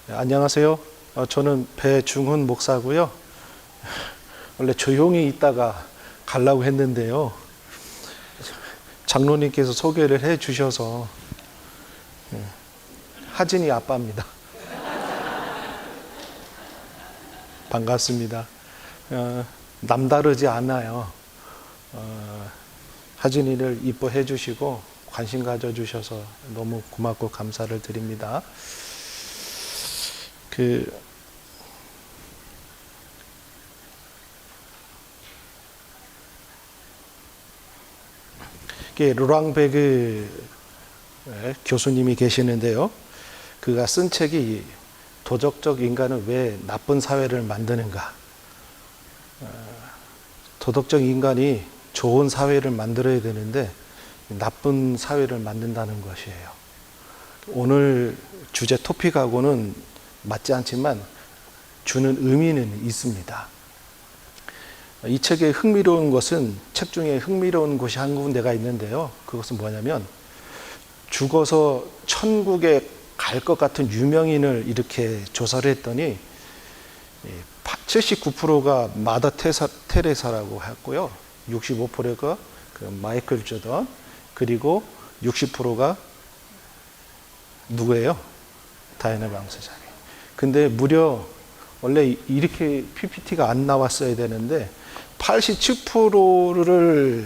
안녕하세요. 저는 배중훈 목사고요. 원래 조용히 있다가 가려고 했는데요. 장로님께서 소개를 해 주셔서 하진이 아빠입니다. 반갑습니다. 남다르지 않아요. 하진이를 이뻐해 주시고 관심 가져주셔서 너무 고맙고 감사를 드립니다. 로랑베그 교수님이 계시는데요. 그가 쓴 책이 도덕적 인간은 왜 나쁜 사회를 만드는가. 도덕적 인간이 좋은 사회를 만들어야 되는데 나쁜 사회를 만든다는 것이에요. 오늘 주제 토픽하고는 맞지 않지만 주는 의미는 있습니다. 이 책의 흥미로운 것은, 책 중에 흥미로운 곳이 한 군데가 있는데요. 그것은 뭐냐면 죽어서 천국에 갈 것 같은 유명인을 이렇게 조사를 했더니 79%가 마더 테레사라고 했고요. 65%가 마이클 조던, 그리고 60%가 누구예요? 다이애나 방세자리. 근데 무려 원래 이렇게 PPT가 안 나왔어야 되는데 87%를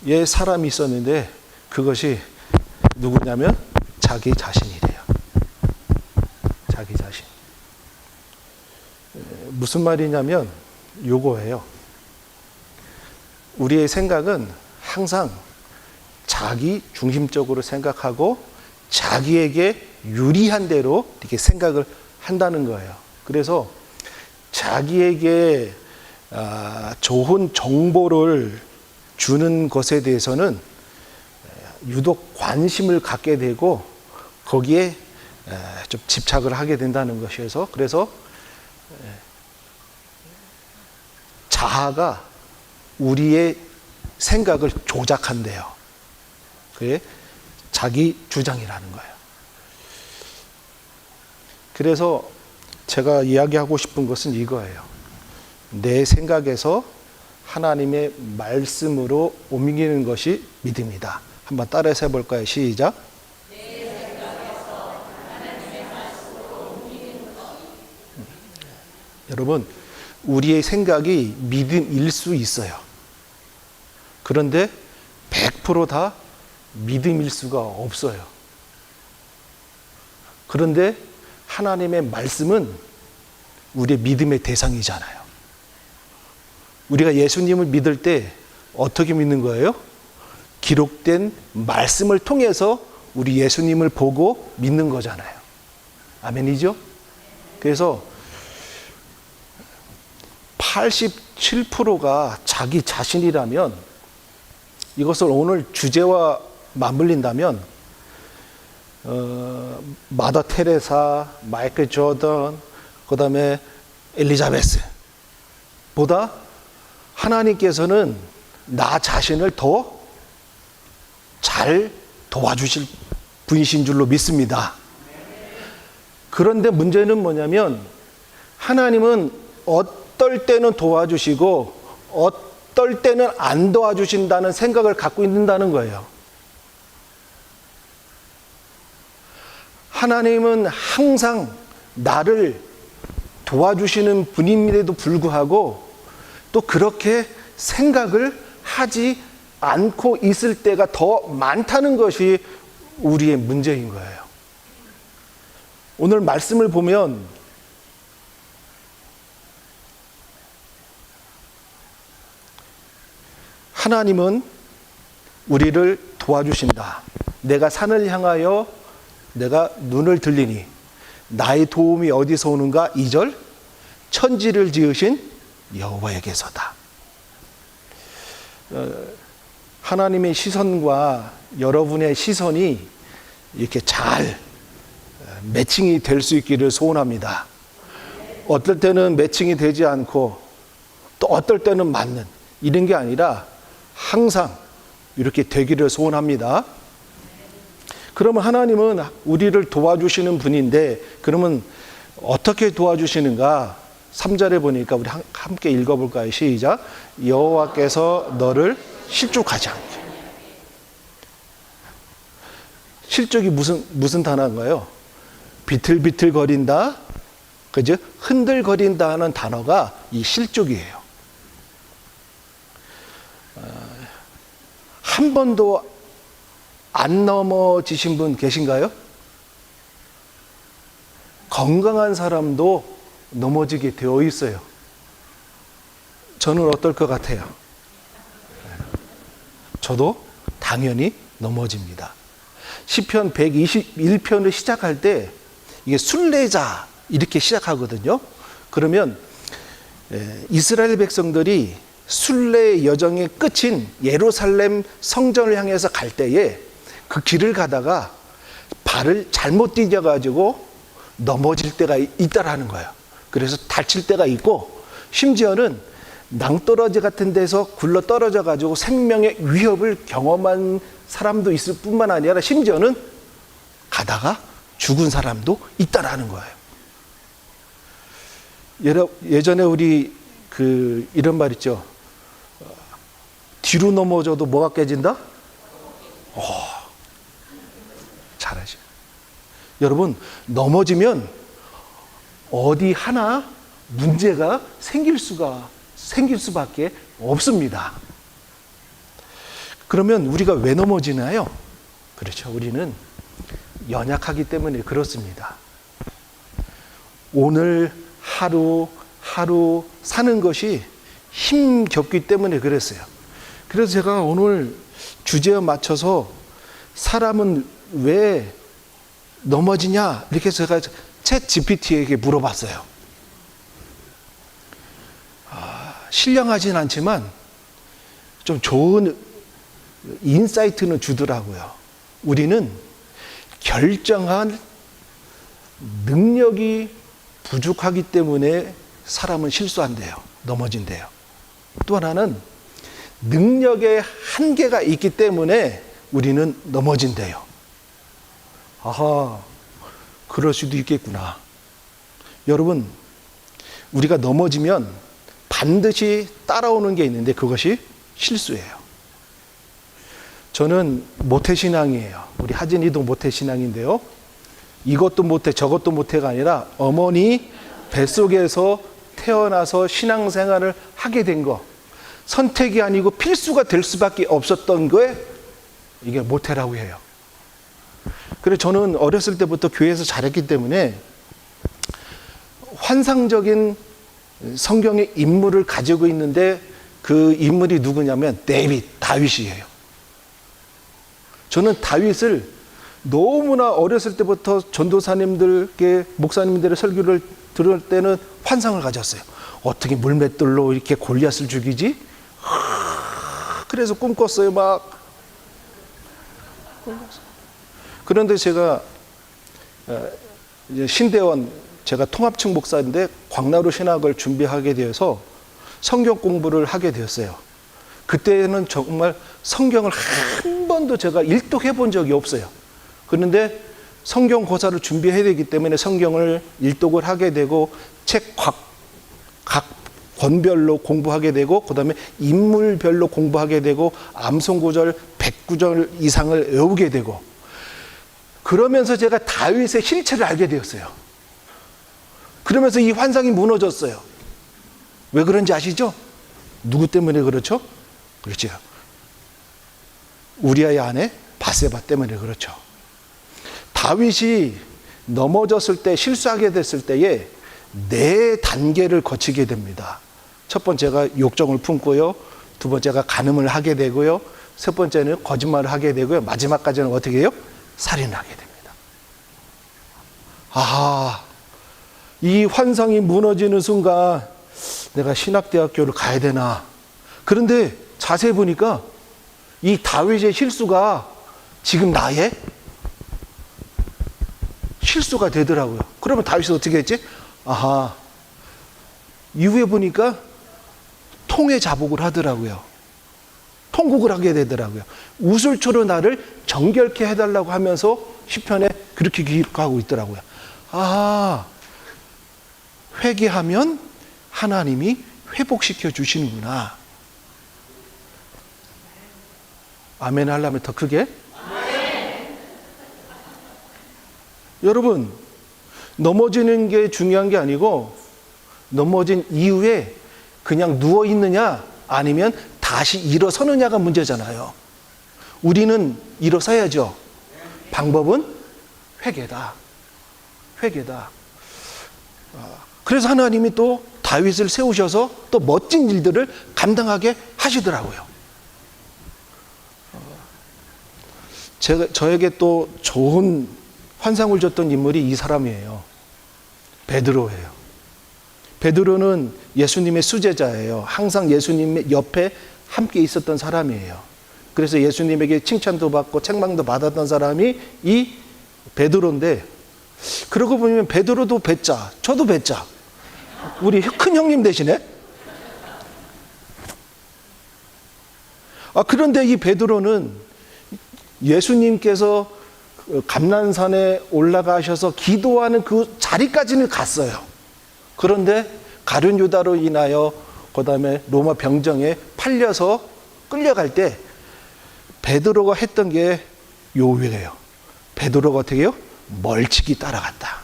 예 사람이 있었는데 그것이 누구냐면 자기 자신이래요. 자기 자신. 무슨 말이냐면 요거예요. 우리의 생각은 항상 자기 중심적으로 생각하고 자기에게 유리한 대로 이렇게 생각을 한다는 거예요. 그래서 자기에게 좋은 정보를 주는 것에 대해서는 유독 관심을 갖게 되고 거기에 좀 집착을 하게 된다는 것이어서, 그래서 자아가 우리의 생각을 조작한대요. 그게 자기 주장이라는 거예요. 그래서 제가 이야기하고 싶은 것은 이거예요. 내 생각에서 하나님의 말씀으로 옮기는 것이 믿음이다. 한번 따라서 해볼까요? 시작. 내 생각에서 하나님의 말씀으로 옮기는 것이. 여러분, 우리의 생각이 믿음일 수 있어요. 그런데 100% 다 믿음일 수가 없어요. 그런데 하나님의 말씀은 우리의 믿음의 대상이잖아요. 우리가 예수님을 믿을 때 어떻게 믿는 거예요? 기록된 말씀을 통해서 우리 예수님을 보고 믿는 거잖아요. 아멘이죠? 그래서 87%가 자기 자신이라면, 이것을 오늘 주제와 맞물린다면 마더 테레사, 마이클 조던, 그 다음에 엘리자베스 보다 하나님께서는 나 자신을 더 잘 도와주실 분이신 줄로 믿습니다. 그런데 문제는 뭐냐면 하나님은 어떨 때는 도와주시고 어떨 때는 안 도와주신다는 생각을 갖고 있는다는 거예요. 하나님은 항상 나를 도와주시는 분임에도 불구하고 또 그렇게 생각을 하지 않고 있을 때가 더 많다는 것이 우리의 문제인 거예요. 오늘 말씀을 보면 하나님은 우리를 도와주신다. 내가 산을 향하여 내가 눈을 들리니 나의 도움이 어디서 오는가? 2절, 천지를 지으신 여호와에게서다. 하나님의 시선과 여러분의 시선이 이렇게 잘 매칭이 될 수 있기를 소원합니다. 어떨 때는 매칭이 되지 않고 또 어떨 때는 맞는, 이런 게 아니라 항상 이렇게 되기를 소원합니다. 그러면 하나님은 우리를 도와주시는 분인데 그러면 어떻게 도와주시는가? 3절에 보니까 우리 함께 읽어볼까요? 시작. 여호와께서 너를 실족하지 않게. 실족이 무슨 단어인가요? 비틀비틀거린다, 그죠? 흔들거린다 하는 단어가 이 실족이에요. 한 번도 안 넘어지신 분 계신가요? 건강한 사람도 넘어지게 되어 있어요. 저는 어떨 것 같아요? 저도 당연히 넘어집니다. 시편 121편을 시작할 때 이게 순례자 이렇게 시작하거든요. 그러면 이스라엘 백성들이 순례 여정의 끝인 예루살렘 성전을 향해서 갈 때에 그 길을 가다가 발을 잘못 디뎌가지고 넘어질 때가 있다라는 거예요. 그래서 다칠 때가 있고 심지어는 낭떠러지 같은 데서 굴러 떨어져 가지고 생명의 위협을 경험한 사람도 있을 뿐만 아니라 심지어는 가다가 죽은 사람도 있다라는 거예요. 예전에 우리 이런 말 있죠. 뒤로 넘어져도 뭐가 깨진다? 잘하죠. 여러분, 넘어지면 어디 하나 문제가 생길 수밖에 없습니다. 그러면 우리가 왜 넘어지나요? 그렇죠. 우리는 연약하기 때문에 그렇습니다. 오늘 하루 사는 것이 힘겹기 때문에 그랬어요. 그래서 제가 오늘 주제에 맞춰서 사람은 왜 넘어지냐 이렇게 제가 챗 GPT에게 물어봤어요. 신령하진 않지만 좀 좋은 인사이트는 주더라고요. 우리는 결정한 능력이 부족하기 때문에 사람은 실수한대요. 넘어진대요. 또 하나는 능력의 한계가 있기 때문에 우리는 넘어진대요. 아하, 그럴 수도 있겠구나. 여러분, 우리가 넘어지면 반드시 따라오는 게 있는데 그것이 실수예요. 저는 모태신앙이에요. 우리 하진이도 모태신앙인데요. 이것도 못해 저것도 못해가 아니라 어머니 뱃속에서 태어나서 신앙생활을 하게 된 거, 선택이 아니고 필수가 될 수밖에 없었던 거에 이게 모태라고 해요. 그래서 저는 어렸을 때부터 교회에서 자랐기 때문에 환상적인 성경의 인물을 가지고 있는데 그 인물이 누구냐면 다윗이에요. 저는 다윗을 너무나 어렸을 때부터 전도사님들께 목사님들의 설교를 들을 때는 환상을 가졌어요. 어떻게 물맷돌로 이렇게 골리앗을 죽이지? 그래서 꿈꿨어요. 막. 그런데 제가 이제 신대원, 제가 통합층 목사인데 광나루 신학을 준비하게 되어서 성경 공부를 하게 되었어요. 그때는 정말 성경을 한 번도 제가 일독해 본 적이 없어요. 그런데 성경 고사를 준비해야 되기 때문에 성경을 일독을 하게 되고 책 각 권별로 공부하게 되고 그다음에 인물별로 공부하게 되고 암송구절 100구절 이상을 외우게 되고 그러면서 제가 다윗의 실체를 알게 되었어요. 그러면서 이 환상이 무너졌어요. 왜 그런지 아시죠? 누구 때문에 그렇죠? 그렇죠. 우리아의 아내 바세바 때문에 그렇죠. 다윗이 넘어졌을 때, 실수하게 됐을 때에 4단계를 거치게 됩니다. 첫 번째가 욕정을 품고요. 두 번째가 간음을 하게 되고요. 세 번째는 거짓말을 하게 되고요. 마지막까지는 어떻게 해요? 살인을 하게 됩니다. 아하, 이 환상이 무너지는 순간 내가 신학대학교를 가야 되나. 그런데 자세히 보니까 이 다윗의 실수가 지금 나의 실수가 되더라고요. 그러면 다윗이 어떻게 했지? 아하, 이후에 보니까 통회 자복을 하더라고요. 통곡을 하게 되더라고요. 우슬초로 나를 정결케 해달라고 하면서 시편에 그렇게 기록하고 있더라고요. 아, 회개하면 하나님이 회복시켜 주시는구나. 아멘 하려면 더 크게? 여러분, 넘어지는 게 중요한 게 아니고 넘어진 이후에 그냥 누워 있느냐 아니면 다시 일어서느냐가 문제잖아요. 우리는 일어서야죠. 방법은 회개다. 회개다. 그래서 하나님이 또 다윗을 세우셔서 또 멋진 일들을 감당하게 하시더라고요. 저에게 또 좋은 환상을 줬던 인물이 이 사람이에요. 베드로예요. 베드로는 예수님의 수제자예요. 항상 예수님의 옆에 함께 있었던 사람이에요. 그래서 예수님에게 칭찬도 받고 책망도 받았던 사람이 이 베드로인데, 그러고 보면 베드로도 배짜, 저도 배짜. 우리 큰 형님 되시네. 그런데 이 베드로는 예수님께서 감난산에 올라가셔서 기도하는 그 자리까지는 갔어요. 그런데 가룟 유다로 인하여 그다음에 로마 병정에 팔려서 끌려갈 때 베드로가 했던 게 요예요. 베드로가 어떻게 해요? 멀찍이 따라갔다.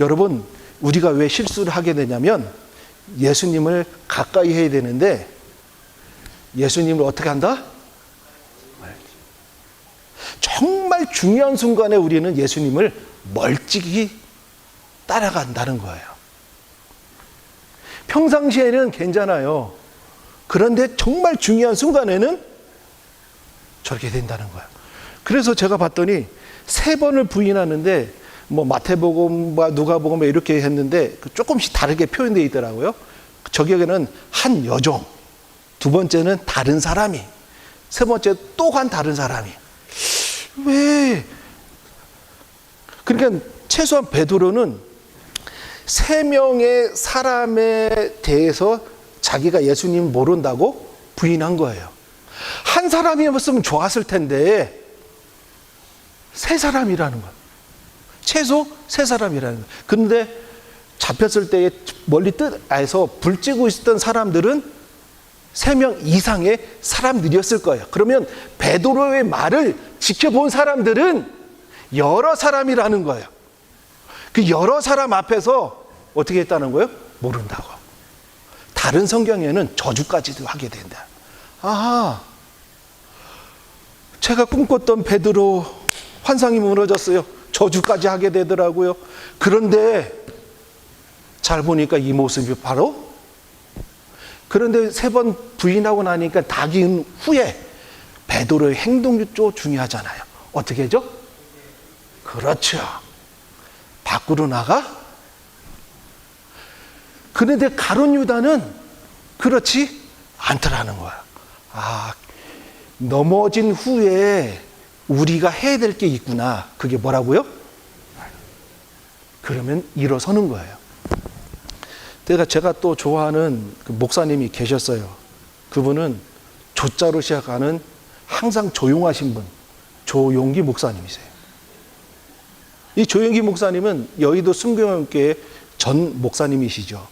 여러분, 우리가 왜 실수를 하게 되냐면 예수님을 가까이 해야 되는데 예수님을 어떻게 한다? 정말 중요한 순간에 우리는 예수님을 멀찍이 따라간다는 거예요. 평상시에는 괜찮아요. 그런데 정말 중요한 순간에는 저렇게 된다는 거예요. 그래서 제가 봤더니 3번을 부인하는데 뭐 마태복음과 누가복음 이렇게 했는데 조금씩 다르게 표현되어 있더라고요. 저기에는 한 여종, 2번째는 다른 사람이, 3번째 또 한 다른 사람이. 왜? 그러니까 최소한 베드로는 3명의 사람에 대해서 자기가 예수님 모른다고 부인한 거예요. 한 사람이었으면 좋았을 텐데 3사람이라는 거예요. 최소 3사람이라는 거예요. 그런데 잡혔을 때 멀리 뜰에서 불 쬐고 있었던 사람들은 3명 이상의 사람들이었을 거예요. 그러면 베드로의 말을 지켜본 사람들은 여러 사람이라는 거예요. 그 여러 사람 앞에서 어떻게 했다는 거예요? 모른다고. 다른 성경에는 저주까지도 하게 된다. 아하, 제가 꿈꿨던 베드로 환상이 무너졌어요. 저주까지 하게 되더라고요. 그런데 잘 보니까 이 모습이 바로, 그런데 3번 부인하고 나니까 닭인 후에 베드로의 행동도 중요하잖아요. 어떻게 하죠? 그렇죠. 밖으로 나가? 그런데 가룟 유다는 그렇지 않더라는 거야. 넘어진 후에 우리가 해야 될 게 있구나. 그게 뭐라고요? 그러면 일어서는 거예요. 제가 또 좋아하는 그 목사님이 계셨어요. 그분은 조자로 시작하는 항상 조용하신 분, 조용기 목사님이세요. 이 조용기 목사님은 여의도 순교교회 전 목사님이시죠.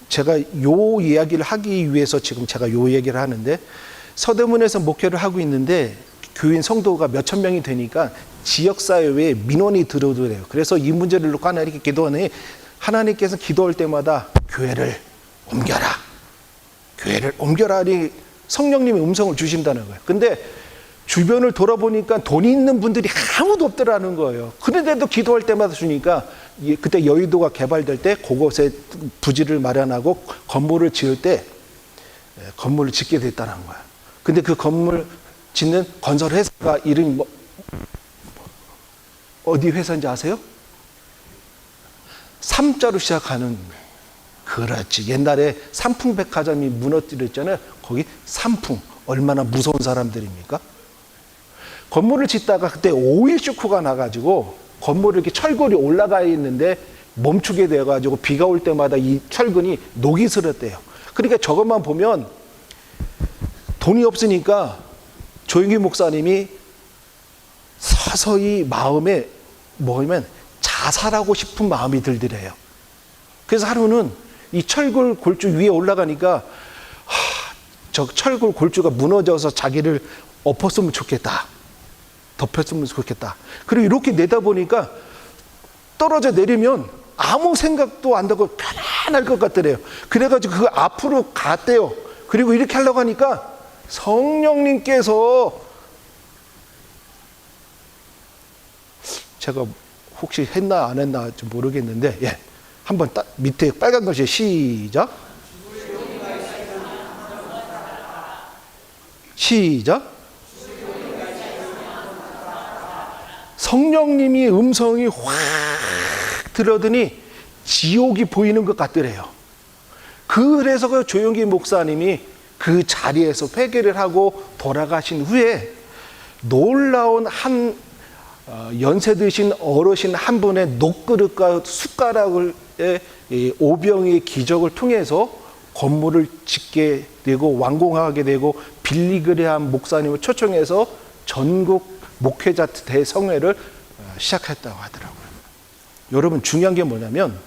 제가 요 이야기를 하기 위해서 지금 제가 요 얘기를 하는데, 서대문에서 목회를 하고 있는데 교인 성도가 몇천 명이 되니까 지역사회에 민원이 들어오더래요. 그래서 이 문제를 놓고 하나님께 기도하니 하나님께서 기도할 때마다 교회를 옮겨라. 교회를 옮겨라니 성령님의 음성을 주신다는 거예요. 근데 주변을 돌아보니까 돈이 있는 분들이 아무도 없더라는 거예요. 그런데도 기도할 때마다 주니까, 그때 여의도가 개발될 때 그곳에 부지를 마련하고 건물을 지을 때 건물을 짓게 됐다는 거예요. 근데 그 건물 짓는 건설 회사가 이름이 어디 회사인지 아세요? 3자로 시작하는, 그렇지. 옛날에 삼풍백화점이 무너뜨렸잖아요. 거기 삼풍. 얼마나 무서운 사람들입니까? 건물을 짓다가 그때 오일 쇼크가 나가지고 건물이 이렇게 철골이 올라가 있는데 멈추게 돼가지고 비가 올 때마다 이 철근이 녹이 슬었대요. 그러니까 저것만 보면 돈이 없으니까 조영기 목사님이 서서히 마음에 뭐냐면 자살하고 싶은 마음이 들더래요. 그래서 하루는 이 철골 골주 위에 올라가니까 저 철골 골주가 무너져서 자기를 엎었으면 좋겠다. 덮였으면 좋겠다. 그리고 이렇게 내다보니까 떨어져 내리면 아무 생각도 안 나고 편안할 것 같더래요. 그래가지고 그 앞으로 갔대요. 그리고 이렇게 하려고 하니까 성령님께서, 제가 혹시 했나 안 했나 좀 모르겠는데, 예, 한번 밑에 빨간 것이 시작. 시작. 성령님이 음성이 확 들어더니 지옥이 보이는 것 같더래요. 그래서 그 조영기 목사님이 그 자리에서 회개를 하고 돌아가신 후에 놀라운 한 연세 드신 어르신 한 분의 녹그릇과 숟가락을 오병이의 기적을 통해서 건물을 짓게 되고 완공하게 되고 빌리그레함 목사님을 초청해서 전국 목회자 대성회를 시작했다고 하더라고요. 여러분, 중요한 게 뭐냐면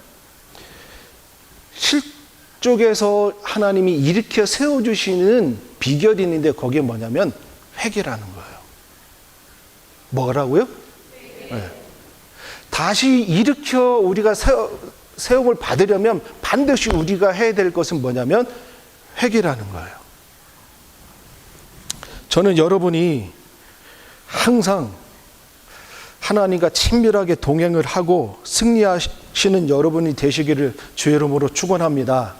실족에서 하나님이 일으켜 세워주시는 비결이 있는데 거기에 뭐냐면 회개라는 거예요. 뭐라고요? 네. 다시 일으켜 우리가 세움을 받으려면 반드시 우리가 해야 될 것은 뭐냐면 회개라는 거예요. 저는 여러분이 항상 하나님과 친밀하게 동행을 하고 승리하시는 여러분이 되시기를 주의 이름으로 축원합니다.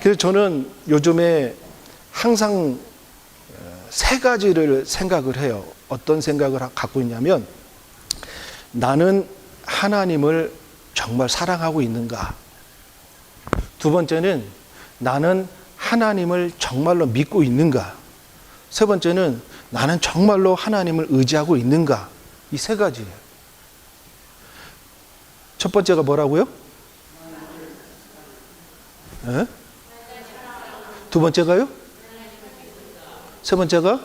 그래서 저는 요즘에 항상 세 가지를 생각을 해요. 어떤 생각을 갖고 있냐면, 나는 하나님을 정말 사랑하고 있는가? 두 번째는 나는 하나님을 정말로 믿고 있는가? 세 번째는 나는 정말로 하나님을 의지하고 있는가? 이 세 가지예요. 첫 번째가 뭐라고요? 네? 두 번째가요? 세 번째가?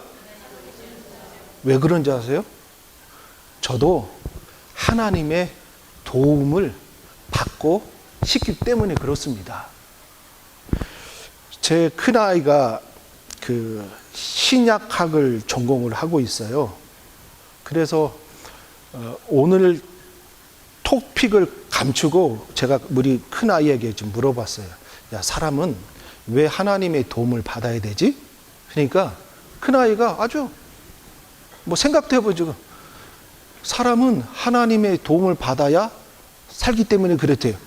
왜 그런지 아세요? 저도 하나님의 도움을 받고 싶기 때문에 그렇습니다. 제 큰아이가 그 신약학을 전공을 하고 있어요. 그래서 오늘 토픽을 감추고 제가 우리 큰아이에게 좀 물어봤어요. 야, 사람은 왜 하나님의 도움을 받아야 되지? 그러니까 큰아이가 아주 뭐 생각도 해보죠. 사람은 하나님의 도움을 받아야 살기 때문에 그랬대요.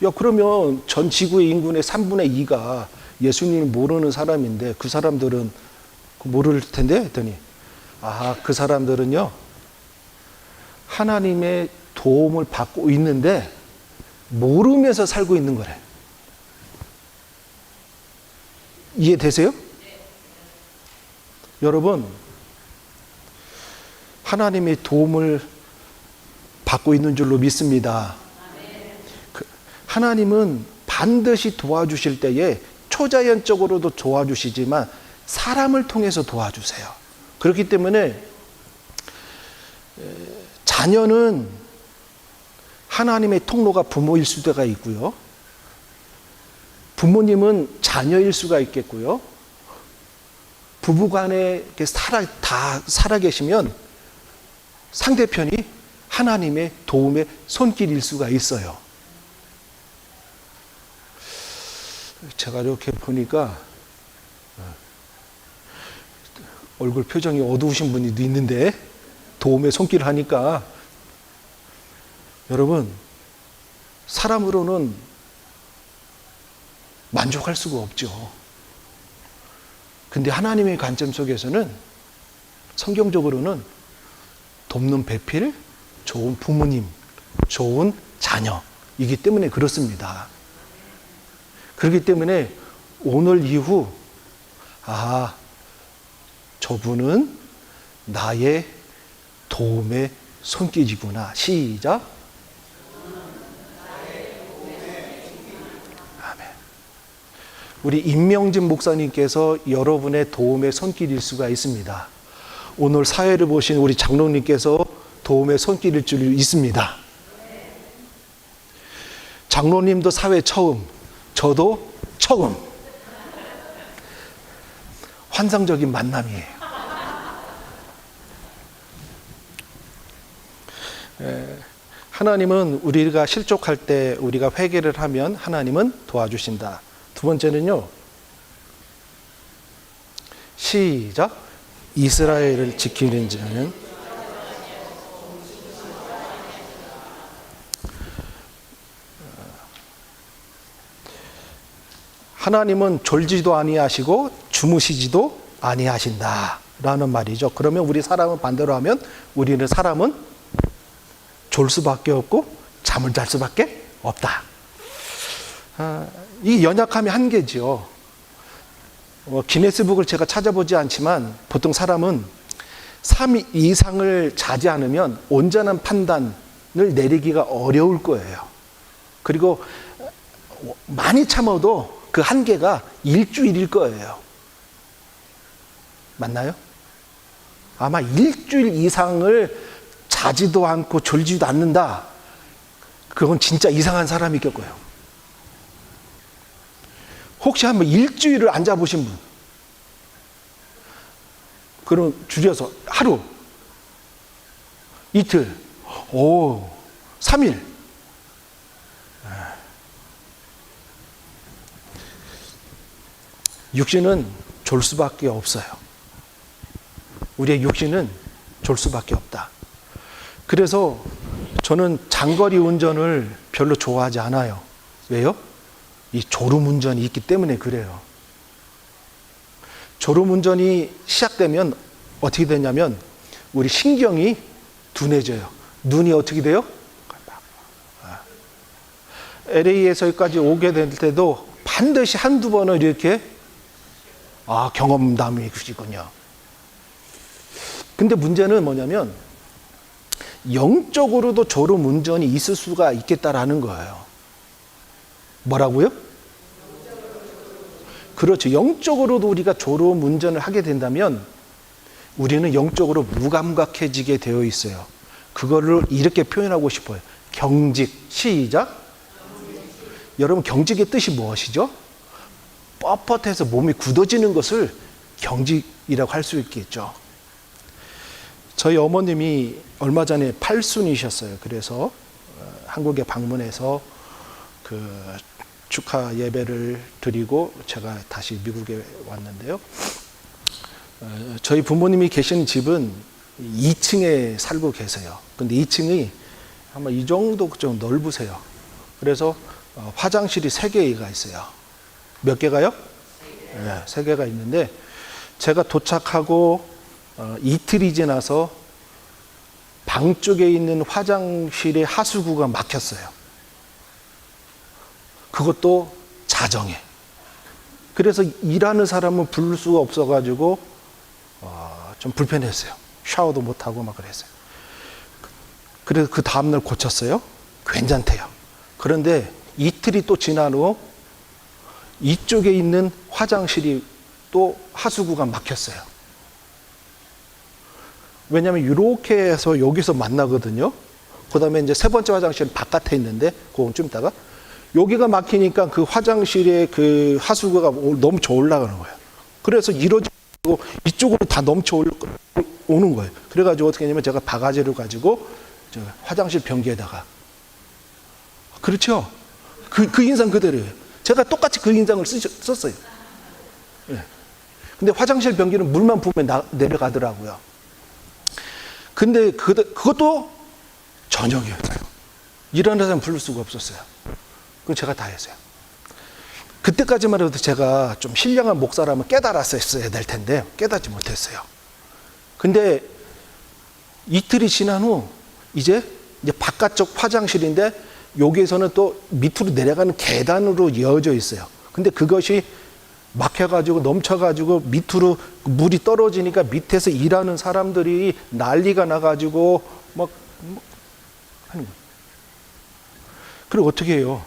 야, 그러면 전 지구의 인구의 3분의 2가 예수님을 모르는 사람인데 그 사람들은 모를 텐데 했더니, 그 사람들은요 하나님의 도움을 받고 있는데 모르면서 살고 있는 거래. 이해되세요? 여러분, 하나님의 도움을 받고 있는 줄로 믿습니다. 하나님은 반드시 도와주실 때에 초자연적으로도 도와주시지만 사람을 통해서 도와주세요. 그렇기 때문에 자녀는 하나님의 통로가 부모일 수가 있고요. 부모님은 자녀일 수가 있겠고요. 부부간에 다 살아계시면 상대편이 하나님의 도움의 손길일 수가 있어요. 제가 이렇게 보니까 얼굴 표정이 어두우신 분이 있는데 도움의 손길을 하니까, 여러분, 사람으로는 만족할 수가 없죠. 근데 하나님의 관점 속에서는, 성경적으로는 돕는 배필, 좋은 부모님, 좋은 자녀이기 때문에 그렇습니다. 그렇기 때문에 오늘 이후 저분은 나의 도움의 손길이구나. 시작. 아멘. 우리 임명진 목사님께서 여러분의 도움의 손길일 수가 있습니다. 오늘 사회를 보신 우리 장로님께서 도움의 손길일 줄 있습니다. 장로님도 사회 처음, 저도 처음. 환상적인 만남이에요. 하나님은 우리가 실족할 때 우리가 회개를 하면 하나님은 도와주신다. 두 번째는요. 시작. 이스라엘을 지키는 자는 하나님은 졸지도 아니하시고 주무시지도 아니하신다 라는 말이죠. 그러면 우리 사람은 반대로 하면 우리는 사람은 졸 수밖에 없고 잠을 잘 수밖에 없다. 이 연약함의 한계죠. 기네스북을 제가 찾아보지 않지만 보통 사람은 3 이상을 자지 않으면 온전한 판단을 내리기가 어려울 거예요. 그리고 많이 참아도 그 한계가 일주일일 거예요. 맞나요? 아마 일주일 이상을 자지도 않고 졸지도 않는다. 그건 진짜 이상한 사람이 있을 거예요. 혹시 한번 일주일을 안 자보신 분? 그럼 줄여서 하루, 이틀, 3일. 육신은 졸 수밖에 없어요. 우리의 육신은 졸 수밖에 없다. 그래서 저는 장거리 운전을 별로 좋아하지 않아요. 왜요? 이 졸음운전이 있기 때문에 그래요. 졸음운전이 시작되면 어떻게 되냐면 우리 신경이 둔해져요. 눈이 어떻게 돼요? LA에서 여기까지 오게 될 때도 반드시 한두 번은 이렇게 경험담이시군요. 근데 문제는 뭐냐면 영적으로도 졸음운전이 있을 수가 있겠다라는 거예요. 뭐라고요? 그렇죠. 영적으로도 우리가 졸음운전을 하게 된다면 우리는 영적으로 무감각해지게 되어 있어요. 그거를 이렇게 표현하고 싶어요. 경직. 시작. 여러분 경직의 뜻이 무엇이죠? 뻣뻣해서 몸이 굳어지는 것을 경직이라고 할 수 있겠죠. 저희 어머님이 얼마 전에 팔순이셨어요. 그래서 한국에 방문해서 그 축하 예배를 드리고 제가 다시 미국에 왔는데요. 저희 부모님이 계신 집은 2층에 살고 계세요. 근데 2층이 아마 이 정도 좀 넓으세요. 그래서 화장실이 3개가 있어요. 몇 개가요? 네, 3개가 있는데 제가 도착하고 이틀이 지나서 방 쪽에 있는 화장실의 하수구가 막혔어요. 그것도 자정에. 그래서 일하는 사람은 부를 수가 없어가지고 좀 불편했어요. 샤워도 못하고 막 그랬어요. 그래서 그 다음날 고쳤어요. 괜찮대요. 그런데 이틀이 또 지난 후 이쪽에 있는 화장실이 또 하수구가 막혔어요. 왜냐하면 이렇게 해서 여기서 만나거든요. 그 다음에 이제 세 번째 화장실은 바깥에 있는데 그건 좀 이따가 여기가 막히니까 그 화장실에 그 하수구가 넘쳐 올라가는 거예요. 그래서 이러지고 이쪽으로 다 넘쳐 오는 거예요. 그래가지고 어떻게 했냐면 제가 바가지를 가지고 화장실 변기에다가 그렇죠. 그 인상 그대로예요. 제가 똑같이 그 인상을 썼어요. 네. 근데 화장실 변기는 물만 부으면 내려가더라고요. 근데 그것도 저녁이었어요. 일하는 사람 부를 수가 없었어요. 그건 제가 다 했어요. 그때까지만 해도 제가 좀 신령한 목사라면 깨달았어야 될 텐데 깨닫지 못했어요. 근데 이틀이 지난 후 이제 바깥쪽 화장실인데 여기에서는 또 밑으로 내려가는 계단으로 이어져 있어요. 근데 그것이 막혀가지고 넘쳐가지고 밑으로 물이 떨어지니까 밑에서 일하는 사람들이 난리가 나가지고 막 하는 거예요. 그리고 어떻게 해요?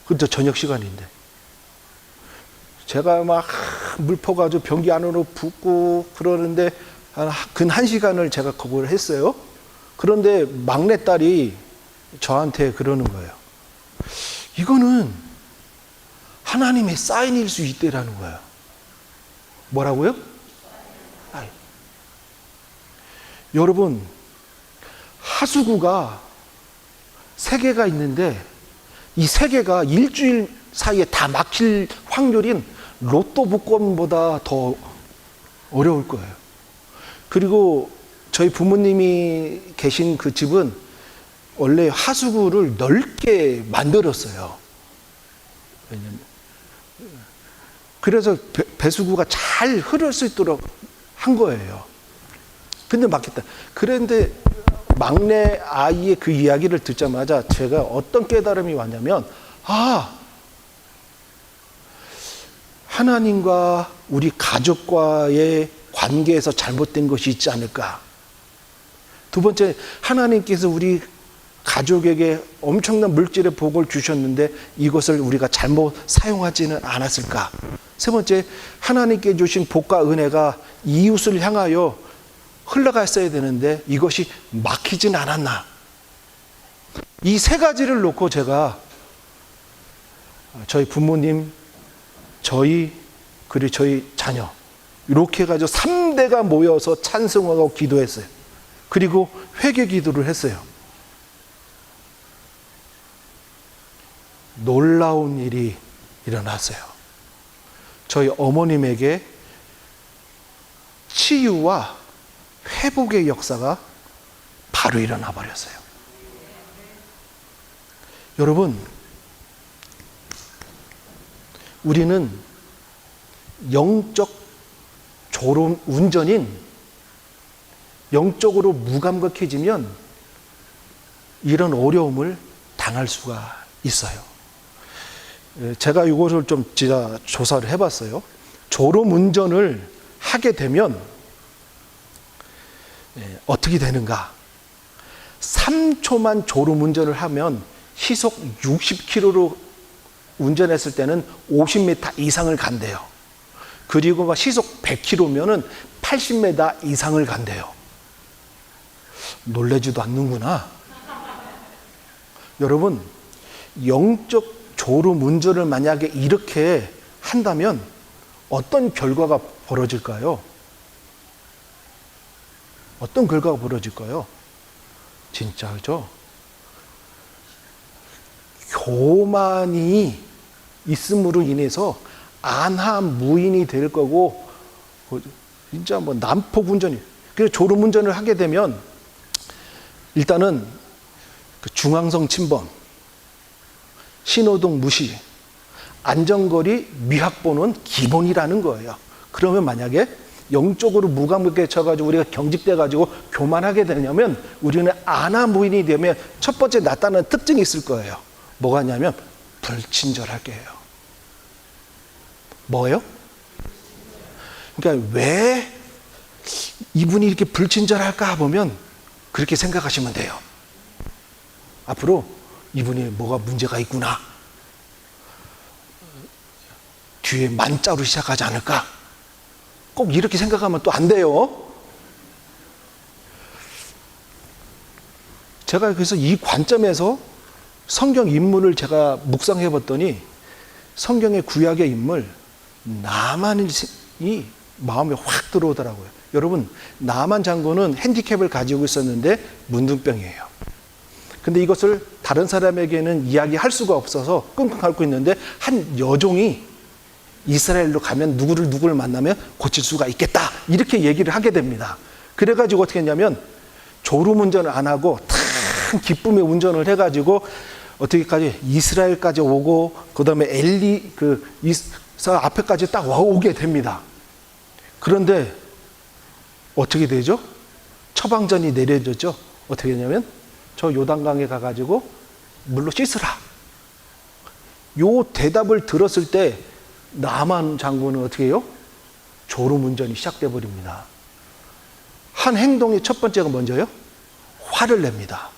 그저 저녁 시간인데 제가 막 물 퍼가지고 변기 안으로 붓고 그러는데 근 1시간을 제가 그걸 했어요. 그런데 막내딸이 저한테 그러는 거예요. 이거는 하나님의 사인일 수 있대라는 거예요. 뭐라고요? 아이. 여러분, 하수구가 3개가 있는데 이 3개가 일주일 사이에 다 막힐 확률인 로또 복권보다 더 어려울 거예요. 그리고 저희 부모님이 계신 그 집은 원래 하수구를 넓게 만들었어요. 왜냐면 그래서 배수구가 잘 흐를 수 있도록 한 거예요. 근데 막혔다. 그런데 막내 아이의 그 이야기를 듣자마자 제가 어떤 깨달음이 왔냐면, 하나님과 우리 가족과의 관계에서 잘못된 것이 있지 않을까. 두 번째, 하나님께서 우리 가족에게 엄청난 물질의 복을 주셨는데 이것을 우리가 잘못 사용하지는 않았을까. 세 번째, 하나님께 주신 복과 은혜가 이웃을 향하여 흘러갔어야 되는데 이것이 막히진 않았나. 이 3가지를 놓고 제가 저희 부모님, 그리고 저희 자녀 이렇게 해가지고 3대가 모여서 찬송하고 기도했어요. 그리고 회개 기도를 했어요. 놀라운 일이 일어났어요. 저희 어머님에게 치유와 회복의 역사가 바로 일어나 버렸어요. 여러분, 우리는 영적 졸음 운전인 영적으로 무감각해지면 이런 어려움을 당할 수가 있어요. 제가 이것을 좀 진짜 조사를 해봤어요. 졸음 운전을 하게 되면 어떻게 되는가? 3초만 졸음 운전을 하면 시속 60km로 운전했을 때는 50m 이상을 간대요. 그리고 막 시속 100km면은 80m 이상을 간대요. 놀라지도 않는구나. 여러분, 영적 졸음 운전을 만약에 이렇게 한다면 어떤 결과가 벌어질까요? 어떤 결과가 벌어질까요? 진짜죠? 교만이 있음으로 인해서 안하무인이 될 거고, 진짜 뭐 난폭 운전이. 그래서 졸음 운전을 하게 되면 일단은 그 중앙선 침범, 신호등 무시, 안전거리 미확보는 기본이라는 거예요. 그러면 만약에 영적으로 무감각해져가지고 우리가 경직돼가지고 교만하게 되냐면 우리는 안하무인이 되면 첫 번째 나타나는 특징이 있을 거예요. 뭐가 있냐면 불친절할 거예요. 뭐예요? 그러니까 왜 이분이 이렇게 불친절할까 보면 그렇게 생각하시면 돼요. 앞으로 이분이 뭐가 문제가 있구나. 뒤에 만자로 시작하지 않을까? 꼭 이렇게 생각하면 또 안 돼요. 제가 그래서 이 관점에서 성경 인물을 제가 묵상해 봤더니 성경의 구약의 인물 나만이 마음에 확 들어오더라고요. 여러분, 나만 장군은 핸디캡을 가지고 있었는데 문둥병이에요. 근데 이것을 다른 사람에게는 이야기할 수가 없어서 끙끙 앓고 있는데 한 여종이 이스라엘로 가면 누구를 만나면 고칠 수가 있겠다, 이렇게 얘기를 하게 됩니다. 그래가지고 어떻게 했냐면 졸음 운전을 안 하고 탁 기쁨의 운전을 해가지고 어떻게까지 이스라엘까지 오고 그 다음에 엘리 이사 앞에까지 딱 오게 됩니다. 그런데 어떻게 되죠? 처방전이 내려졌죠. 어떻게 되냐면 저 요단강에 가가지고 물로 씻으라. 요 대답을 들었을 때 나만 장군은 어떻게 해요? 졸음 운전이 시작돼 버립니다. 한 행동의 첫 번째가 먼저요? 화를 냅니다.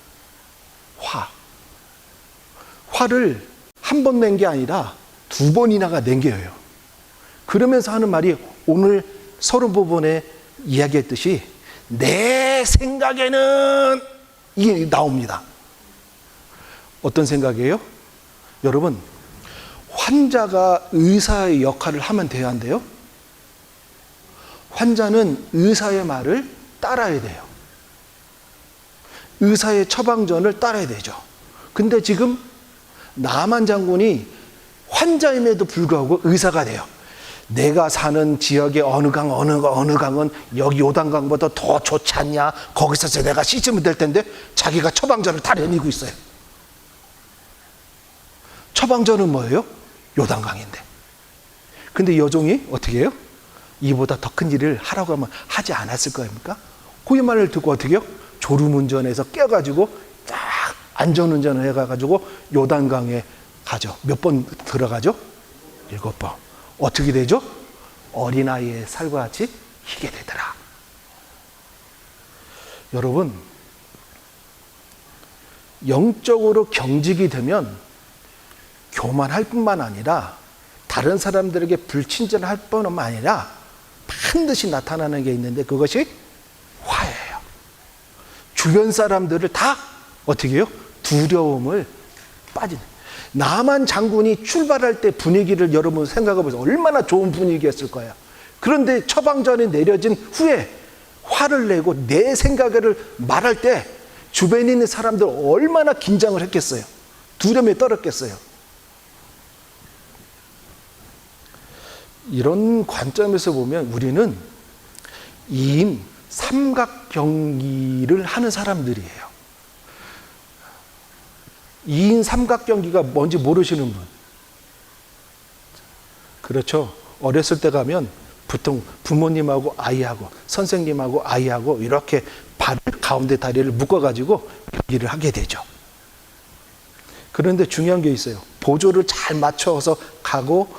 화를 한 번 낸 게 아니라 2번이나가 낸 거예요. 그러면서 하는 말이 오늘 서론부분에 이야기했듯이 내 생각에는 이게 나옵니다. 어떤 생각이에요? 여러분, 환자가 의사의 역할을 하면 돼야 한대요. 환자는 의사의 말을 따라야 돼요. 의사의 처방전을 따라야 되죠. 근데 지금 남한 장군이 환자임에도 불구하고 의사가 돼요. 내가 사는 지역의 어느 강은 여기 요단강보다 더 좋지 않냐? 거기서 내가 씻으면 될 텐데 자기가 처방전을 다 내밀고 있어요. 처방전은 뭐예요? 요단강인데. 근데 여종이 어떻게 해요? 이보다 더 큰 일을 하라고 하면 하지 않았을 거입니까? 그 말을 듣고 어떻게 해요? 졸음운전해서 깨가지고 딱 안전운전을 해가지고 요단강에 가죠. 몇 번 들어가죠? 7번. 어떻게 되죠? 어린아이의 살과 같이 희게 되더라. 여러분, 영적으로 경직이 되면 교만할 뿐만 아니라 다른 사람들에게 불친절할 뿐만 아니라 반드시 나타나는 게 있는데 그것이 화예요. 주변 사람들을 다 어떻게 해요? 두려움을 빠지는. 남한 장군이 출발할 때 분위기를 여러분 생각해 보세요. 얼마나 좋은 분위기였을 거예요. 그런데 처방전이 내려진 후에 화를 내고 내 생각을 말할 때 주변에 있는 사람들 얼마나 긴장을 했겠어요. 두려움에 떨었겠어요. 이런 관점에서 보면 우리는 2인 삼각경기를 하는 사람들이에요. 2인 삼각경기가 뭔지 모르시는 분. 그렇죠. 어렸을 때 가면 보통 부모님하고 아이하고 선생님하고 아이하고 이렇게 가운데 다리를 묶어가지고 경기를 하게 되죠. 그런데 중요한 게 있어요. 보조를 잘 맞춰서 가고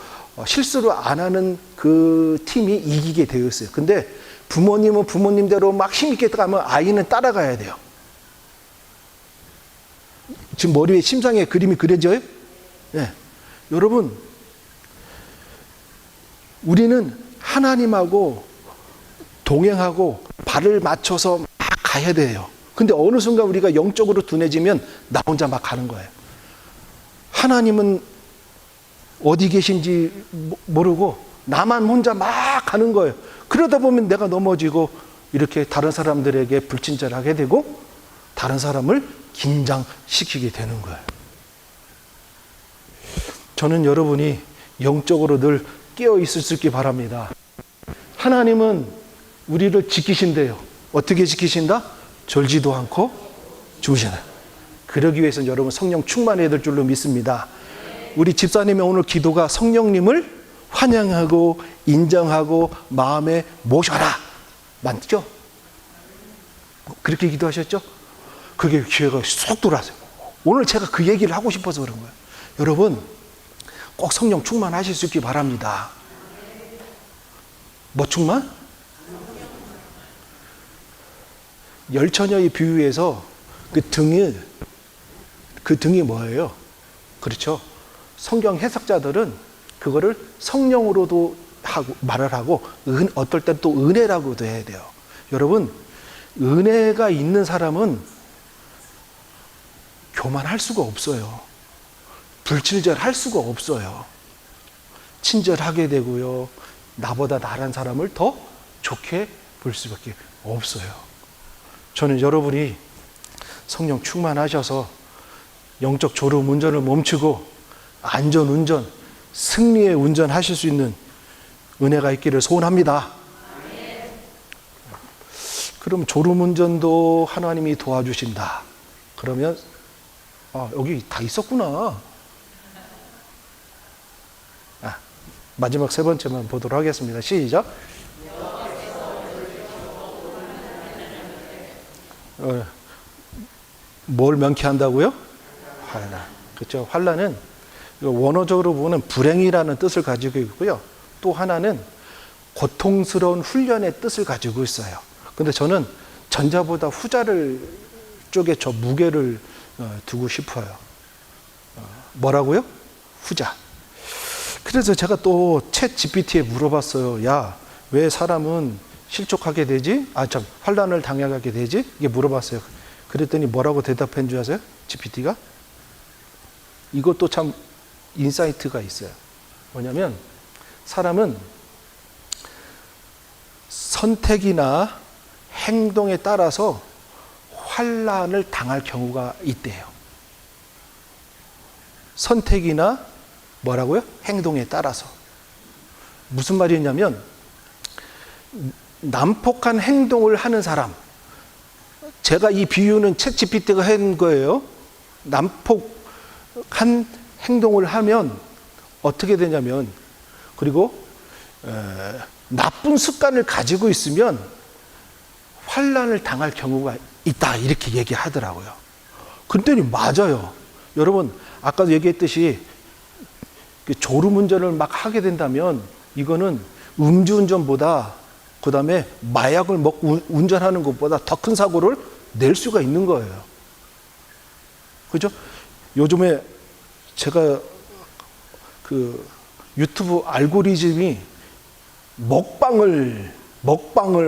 실수를 안 하는 그 팀이 이기게 되어 있어요. 근데 부모님은 부모님대로 막 힘있게 가면 아이는 따라가야 돼요. 지금 머리에 심상의 그림이 그려져요? 네. 여러분, 우리는 하나님하고 동행하고 발을 맞춰서 막 가야 돼요. 근데 어느 순간 우리가 영적으로 둔해지면 나 혼자 막 가는 거예요. 하나님은 어디 계신지 모르고 나만 혼자 막 가는 거예요. 그러다 보면 내가 넘어지고 이렇게 다른 사람들에게 불친절하게 되고 다른 사람을 긴장시키게 되는 거예요. 저는 여러분이 영적으로 늘 깨어 있을 수 있기 바랍니다. 하나님은 우리를 지키신대요. 어떻게 지키신다? 졸지도 않고 주무신다. 그러기 위해서는 여러분 성령 충만해야 될 줄로 믿습니다. 우리 집사님의 오늘 기도가 성령님을 환영하고 인정하고 마음에 모셔라. 맞죠? 그렇게 기도하셨죠? 그게 귀에가 쏙 들어왔어요. 오늘 제가 그 얘기를 하고 싶어서 그런 거예요. 여러분, 꼭 성령 충만하실 수 있기 바랍니다. 뭐 충만? 열처녀의 비유에서 그 등이 뭐예요? 그렇죠. 성경 해석자들은 그거를 성령으로도 말을 하고 어떨 땐 또 은혜라고도 해야 돼요. 여러분, 은혜가 있는 사람은 교만할 수가 없어요. 불친절할 수가 없어요. 친절하게 되고요. 나보다 나란 사람을 더 좋게 볼 수밖에 없어요. 저는 여러분이 성령 충만하셔서 영적 졸음 운전을 멈추고 안전운전, 승리의 운전하실 수 있는 은혜가 있기를 소원합니다. 그럼 졸음운전도 하나님이 도와주신다. 그러면 여기 다 있었구나. 마지막 세 번째만 보도록 하겠습니다. 시작. 뭘 명쾌한다고요? 환난. 그렇죠. 환난은 원어적으로 보면 불행이라는 뜻을 가지고 있고요. 또 하나는 고통스러운 훈련의 뜻을 가지고 있어요. 근데 저는 전자보다 후자를 쪽에 저 무게를 두고 싶어요. 뭐라고요? 후자. 그래서 제가 또 챗 GPT에 물어봤어요. 야, 왜 사람은 실족하게 되지? 환난을 당하게 되지? 이게 물어봤어요. 그랬더니 뭐라고 대답한 줄 아세요? GPT가? 이것도 참 인사이트가 있어요. 뭐냐면 사람은 선택이나 행동에 따라서 환난을 당할 경우가 있대요. 선택이나 뭐라고요? 행동에 따라서. 무슨 말이냐면 난폭한 행동을 하는 사람, 제가 이 비유는 챗 GPT가 한 거예요. 난폭한 행동을 하면 어떻게 되냐면, 그리고 나쁜 습관을 가지고 있으면 환난을 당할 경우가 있다, 이렇게 얘기하더라고요. 그랬더니 맞아요. 여러분 아까도 얘기했듯이 졸음운전을 막 하게 된다면 이거는 음주운전보다, 그 다음에 마약을 먹고 운전하는 것보다 더 큰 사고를 낼 수가 있는 거예요. 그죠? 요즘에 제가 그 유튜브 알고리즘이 먹방을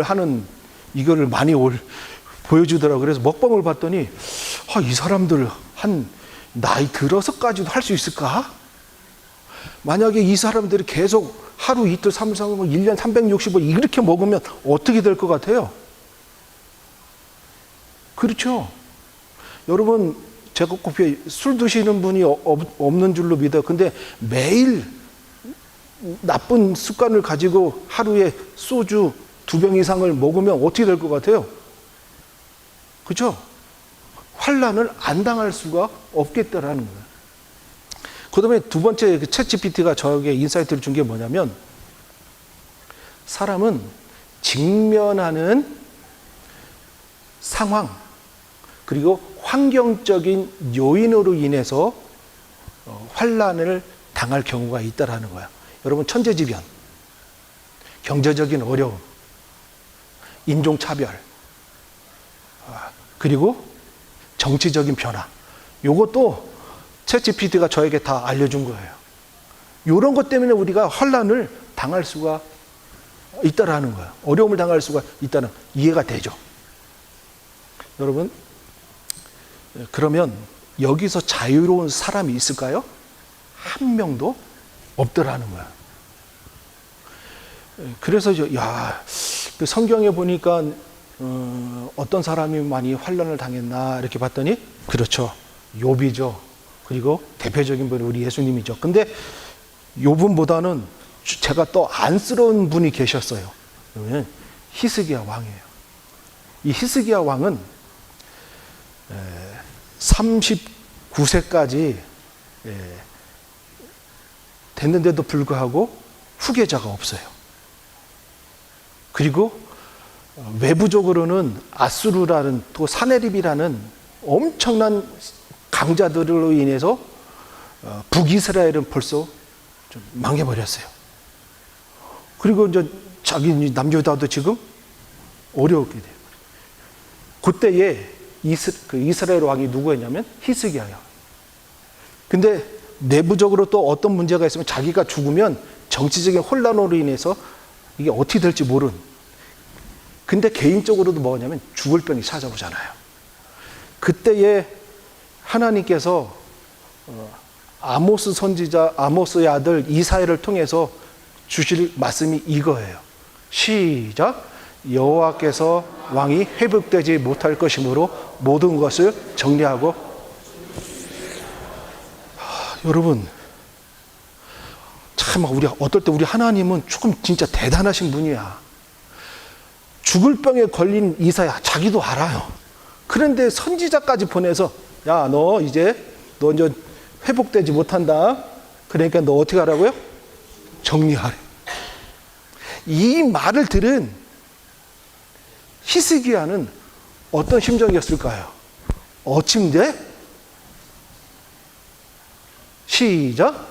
하는 이거를 많이 보여주더라고요. 그래서 먹방을 봤더니 이 사람들 한 나이 들어서까지도 할 수 있을까? 만약에 이 사람들이 계속 하루 이틀 3일 4일 1년 365일 이렇게 먹으면 어떻게 될 것 같아요? 그렇죠? 여러분, 제가 꼭 술 드시는 분이 없는 줄로 믿어요. 근데 매일 나쁜 습관을 가지고 하루에 소주 2병 이상을 먹으면 어떻게 될 것 같아요? 그렇죠? 환난을 안 당할 수가 없겠다라는 거예요. 그 다음에 두 번째 챗 GPT가 저에게 인사이트를 준 게 뭐냐면, 사람은 직면하는 상황, 그리고 환경적인 요인으로 인해서 환난을 당할 경우가 있다라는 거야. 여러분, 천재지변, 경제적인 어려움, 인종차별, 그리고 정치적인 변화, 요것도 챗 GPT가 저에게 다 알려준 거예요. 이런 것 때문에 우리가 환난을 당할 수가 있다라는 거예요. 어려움을 당할 수가 있다는, 이해가 되죠. 여러분, 그러면 여기서 자유로운 사람이 있을까요? 한 명도 없더라는 거야. 그래서 그 성경에 보니까 어떤 사람이 많이 환난을 당했나 이렇게 봤더니, 그렇죠, 욥이죠. 그리고 대표적인 분이 우리 예수님이죠. 근데 욥보다는 제가 또 안쓰러운 분이 계셨어요. 히스기야 왕이에요. 이 히스기야 왕은 39세까지 됐는데도 불구하고 후계자가 없어요. 그리고 외부적으로는 아수르라는, 또 사네립이라는 엄청난 강자들로 인해서 북이스라엘은 벌써 좀 망해버렸어요. 그리고 이제 자기 남유다도 지금 어려웠게 돼요. 그때에 이스라엘 왕이 누구였냐면 히스기야예요. 근데 내부적으로 또 어떤 문제가 있으면 자기가 죽으면 정치적인 혼란으로 인해서 이게 어떻게 될지 모르는. 근데 개인적으로도 뭐냐면 죽을 병이 찾아오잖아요. 그때에 하나님께서 아모스 선지자, 아모스의 아들 이사야를 통해서 주실 말씀이 이거예요. 시작. 여호와께서 왕이 회복되지 못할 것이므로 모든 것을 정리하고. 여러분, 참 어떨 때 우리 하나님은 조금 진짜 대단하신 분이야. 죽을 병에 걸린 이사야 자기도 알아요. 그런데 선지자까지 보내서, 야, 너 이제 회복되지 못한다. 그러니까 너 어떻게 하라고요? 정리하래. 이 말을 들은 히스기야는 어떤 심정이었을까요? 어침대? 시작.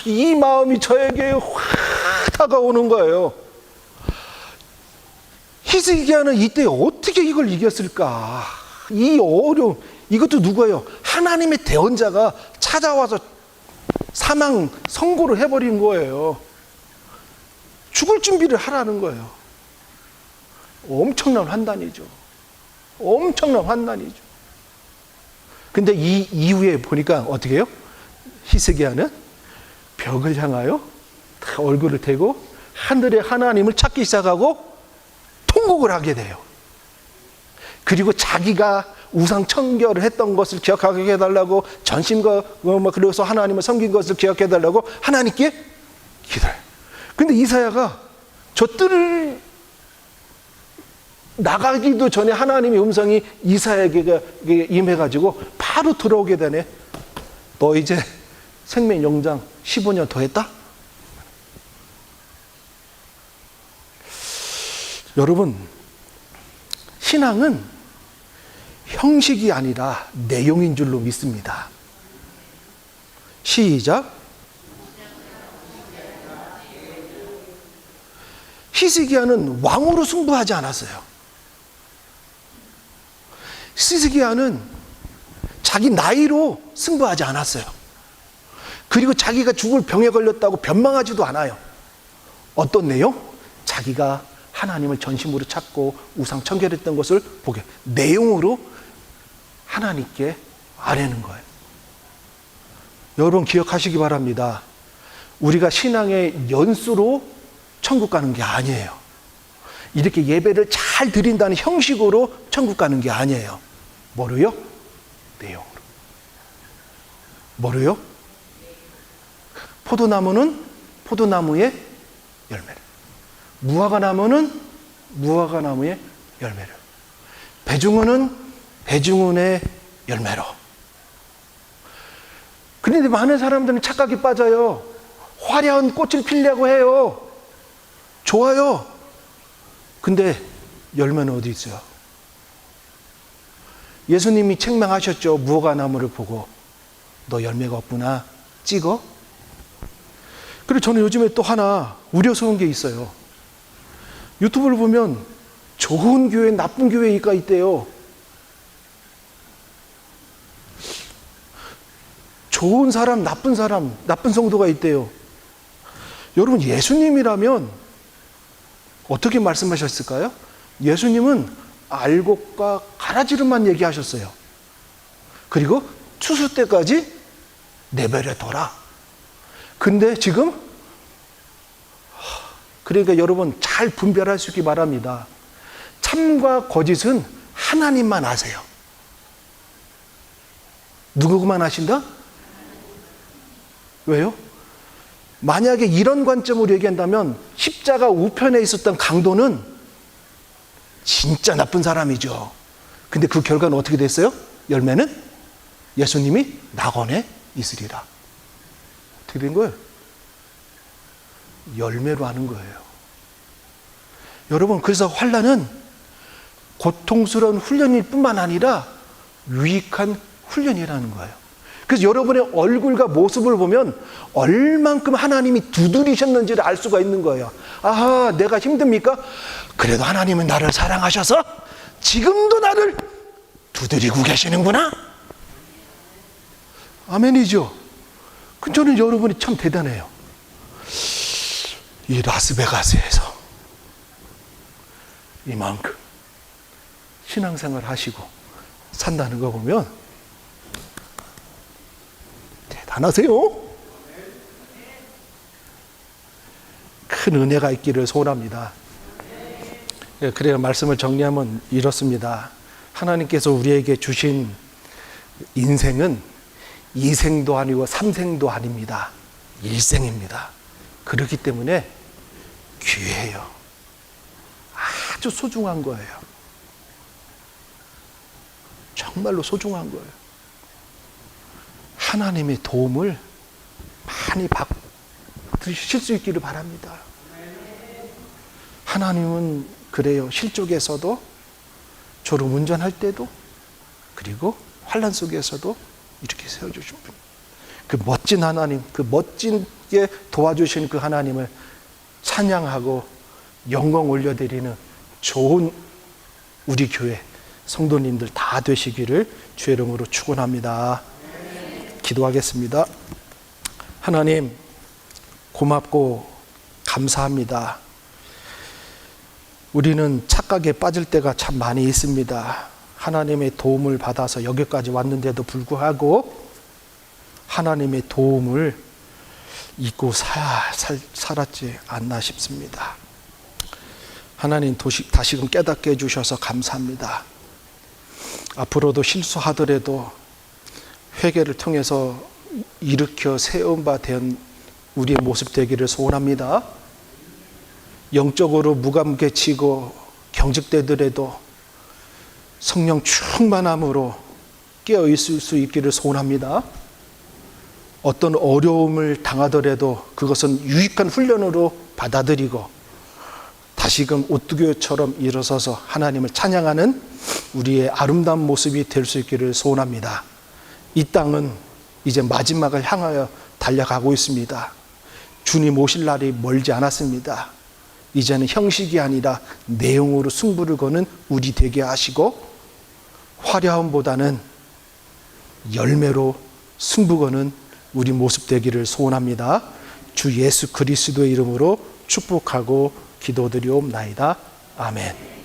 이 마음이 저에게 확 다가오는 거예요. 히스기야는 이때 어떻게 이걸 이겼을까? 이 어려움, 이것도 누구예요? 하나님의 대언자가 찾아와서 사망 선고를 해버린 거예요. 죽을 준비를 하라는 거예요. 엄청난 환난이죠. 엄청난 환난이죠. 근데 이 이후에 보니까 어떻게 해요? 히스기야는 벽을 향하여 얼굴을 대고 하늘의 하나님을 찾기 시작하고 통곡을 하게 돼요. 그리고 자기가 우상 청결을 했던 것을 기억하게 해달라고, 전심과 그래서 하나님을 섬긴 것을 기억해 해달라고 하나님께 기도해요. 근데 이사야가 저 뜰을 나가기도 전에 하나님의 음성이 이사야에게 임해가지고 바로 들어오게 되네. 너 이제 생명연장 15년 더 했다? 여러분, 신앙은 형식이 아니라 내용인 줄로 믿습니다. 시작. 히스기야는 왕으로 승부하지 않았어요. 히스기야는 자기 나이로 승부하지 않았어요. 그리고 자기가 죽을 병에 걸렸다고 변망하지도 않아요. 어떤 내용? 자기가 하나님을 전심으로 찾고 우상 청결했던 것을 보게, 내용으로 하나님께 아뢰는 거예요. 여러분 기억하시기 바랍니다. 우리가 신앙의 연수로 천국 가는 게 아니에요. 이렇게 예배를 잘 드린다는 형식으로 천국 가는 게 아니에요. 뭐로요? 내용으로. 뭐로요? 포도나무는 포도나무의 열매를, 무화과나무는 무화과나무의 열매를, 배중은은 배중은의 열매로. 그런데 많은 사람들은 착각에 빠져요. 화려한 꽃을 피려고 해요. 좋아요. 근데 열매는 어디 있어요? 예수님이 책망하셨죠. 무화과나무를 보고 너 열매가 없구나, 찍어. 그리고 저는 요즘에 또 하나 우려스러운 게 있어요. 유튜브를 보면 좋은 교회, 나쁜 교회가 있대요. 좋은 사람, 나쁜 성도가 있대요. 여러분, 예수님이라면 어떻게 말씀하셨을까요? 예수님은 알곡과 가라지름만 얘기하셨어요. 그리고 추수 때까지 내버려둬라. 근데 지금, 그러니까 여러분 잘 분별할 수 있기 바랍니다. 참과 거짓은 하나님만 아세요. 누구만 아신다? 왜요? 만약에 이런 관점으로 얘기한다면 십자가 우편에 있었던 강도는 진짜 나쁜 사람이죠. 근데 그 결과는 어떻게 됐어요? 열매는 예수님이 낙원에 있으리라. 어떻게 된 거예요? 열매로 하는 거예요. 여러분, 그래서 환난은 고통스러운 훈련일 뿐만 아니라 유익한 훈련이라는 거예요. 그래서 여러분의 얼굴과 모습을 보면 얼만큼 하나님이 두드리셨는지를 알 수가 있는 거예요. 아하, 내가 힘듭니까? 그래도 하나님은 나를 사랑하셔서 지금도 나를 두드리고 계시는구나. 아멘이죠. 저는 여러분이 참 대단해요. 이 라스베가스에서 이만큼 신앙생활 하시고 산다는 거 보면 대단하세요. 큰 은혜가 있기를 소원합니다. 그래야 말씀을 정리하면 이렇습니다. 하나님께서 우리에게 주신 인생은 2생도 아니고 3생도 아닙니다. 1생입니다. 그렇기 때문에 귀해요. 아주 소중한 거예요. 정말로 소중한 거예요. 하나님의 도움을 많이 받으실 수 있기를 바랍니다. 하나님은 그래요. 실족에서도, 졸음 운전할 때도, 그리고 환난 속에서도 이렇게 세워주신 분. 그 멋진 하나님, 그 멋진게 도와주신 그 하나님을 찬양하고 영광 올려드리는 좋은 우리 교회, 성도님들 다 되시기를 주의 이름으로 축원합니다. 기도하겠습니다. 하나님, 고맙고 감사합니다. 우리는 착각에 빠질 때가 참 많이 있습니다. 하나님의 도움을 받아서 여기까지 왔는데도 불구하고 하나님의 도움을 잊고 살았지 않나 싶습니다. 하나님 다시금 깨닫게 해주셔서 감사합니다. 앞으로도 실수하더라도 회개를 통해서 일으켜 세운 바 된 우리의 모습 되기를 소원합니다. 영적으로 무감개치고 경직되더라도 성령 충만함으로 깨어있을 수 있기를 소원합니다. 어떤 어려움을 당하더라도 그것은 유익한 훈련으로 받아들이고 다시금 오뚜기처럼 일어서서 하나님을 찬양하는 우리의 아름다운 모습이 될 수 있기를 소원합니다. 이 땅은 이제 마지막을 향하여 달려가고 있습니다. 주님 오실 날이 멀지 않았습니다. 이제는 형식이 아니라 내용으로 승부를 거는 우리 되게 하시고 화려함보다는 열매로 승부 거는 우리 모습 되기를 소원합니다. 주 예수 그리스도의 이름으로 축복하고 기도드리옵나이다. 아멘.